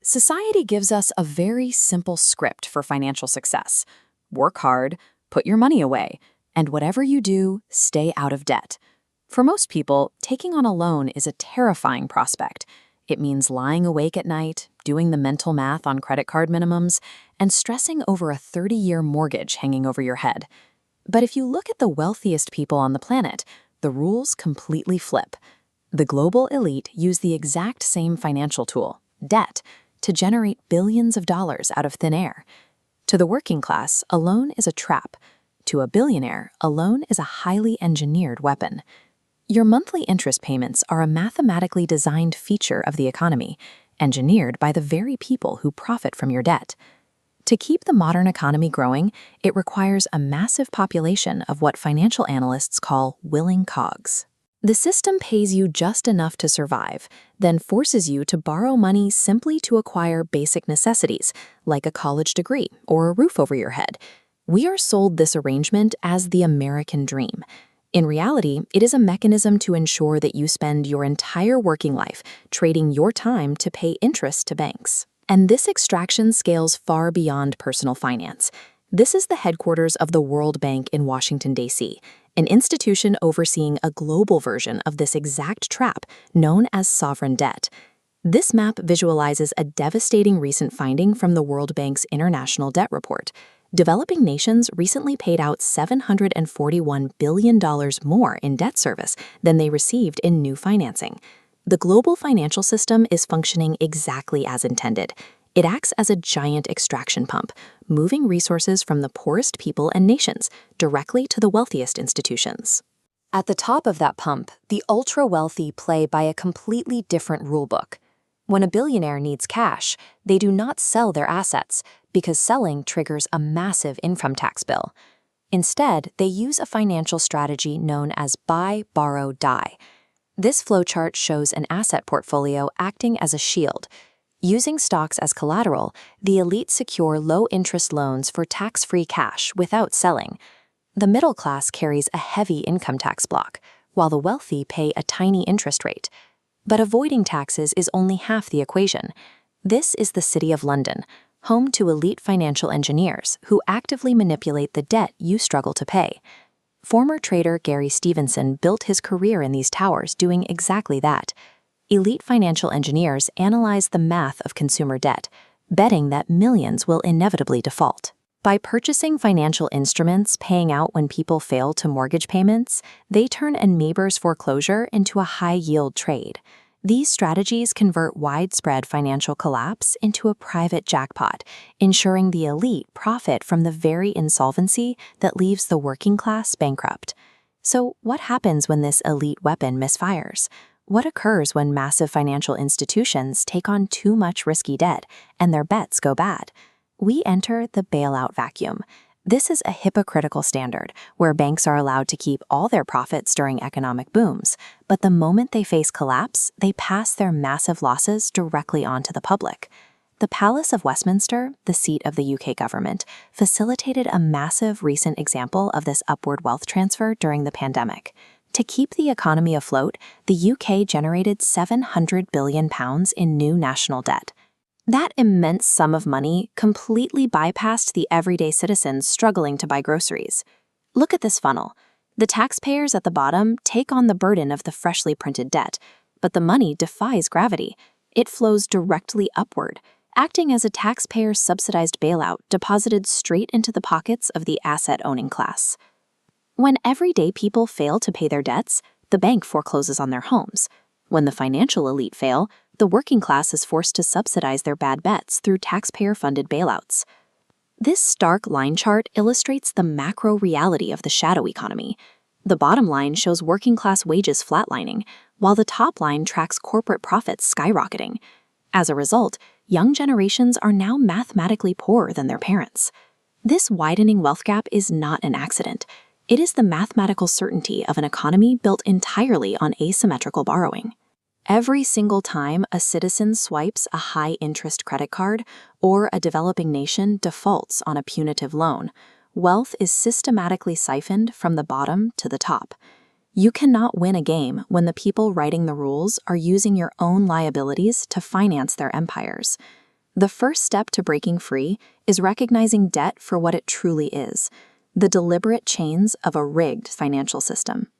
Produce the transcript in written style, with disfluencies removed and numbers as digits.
Society gives us a very simple script for financial success. Work hard, put your money away, and whatever you do, stay out of debt. For most people, taking on a loan is a terrifying prospect. It means lying awake at night, doing the mental math on credit card minimums, and stressing over a 30-year mortgage hanging over your head. But if you look at the wealthiest people on the planet, the rules completely flip. The global elite use the exact same financial tool, debt, to generate billions of dollars out of thin air. To the working class, a loan is a trap. To a billionaire, a loan is a highly engineered weapon. Your monthly interest payments are a mathematically designed feature of the economy, engineered by the very people who profit from your debt. To keep the modern economy growing, it requires a massive population of what financial analysts call willing cogs. The system pays you just enough to survive, then forces you to borrow money simply to acquire basic necessities, like a college degree or a roof over your head. We are sold this arrangement as the American dream. In reality, it is a mechanism to ensure that you spend your entire working life trading your time to pay interest to banks. And this extraction scales far beyond personal finance. This is the headquarters of the World Bank in Washington, D.C., an institution overseeing a global version of this exact trap known as sovereign debt. This map visualizes a devastating recent finding from the World Bank's International Debt Report. Developing nations recently paid out $741 billion more in debt service than they received in new financing. The global financial system is functioning exactly as intended. It acts as a giant extraction pump, moving resources from the poorest people and nations directly to the wealthiest institutions. At the top of that pump, the ultra-wealthy play by a completely different rulebook. When a billionaire needs cash, they do not sell their assets, because selling triggers a massive income tax bill. Instead, they use a financial strategy known as buy, borrow, die. This flowchart shows an asset portfolio acting as a shield. Using stocks as collateral, the elite secure low-interest loans for tax-free cash without selling. The middle class carries a heavy income tax block, while the wealthy pay a tiny interest rate. But avoiding taxes is only half the equation. This is the City of London, home to elite financial engineers who actively manipulate the debt you struggle to pay. Former trader Gary Stevenson built his career in these towers doing exactly that. Elite financial engineers analyze the math of consumer debt, betting that millions will inevitably default. By purchasing financial instruments paying out when people fail to mortgage payments, they turn a neighbor's foreclosure into a high-yield trade. These strategies convert widespread financial collapse into a private jackpot, ensuring the elite profit from the very insolvency that leaves the working class bankrupt. So, what happens when this elite weapon misfires? What occurs when massive financial institutions take on too much risky debt and their bets go bad? We enter the bailout vacuum. This is a hypocritical standard where banks are allowed to keep all their profits during economic booms, but the moment they face collapse, they pass their massive losses directly on to the public. The Palace of Westminster, the seat of the UK government, facilitated a massive recent example of this upward wealth transfer during the pandemic. To keep the economy afloat, the UK generated £700 billion in new national debt. That immense sum of money completely bypassed the everyday citizens struggling to buy groceries. Look at this funnel. The taxpayers at the bottom take on the burden of the freshly printed debt, but the money defies gravity. It flows directly upward, acting as a taxpayer-subsidized bailout deposited straight into the pockets of the asset-owning class. When everyday people fail to pay their debts, the bank forecloses on their homes. When the financial elite fail, the working class is forced to subsidize their bad bets through taxpayer-funded bailouts. This stark line chart illustrates the macro reality of the shadow economy. The bottom line shows working-class wages flatlining, while the top line tracks corporate profits skyrocketing. As a result, young generations are now mathematically poorer than their parents. This widening wealth gap is not an accident. It is the mathematical certainty of an economy built entirely on asymmetrical borrowing. Every single time a citizen swipes a high-interest credit card or a developing nation defaults on a punitive loan, wealth is systematically siphoned from the bottom to the top. You cannot win a game when the people writing the rules are using your own liabilities to finance their empires. The first step to breaking free is recognizing debt for what it truly is: the deliberate chains of a rigged financial system.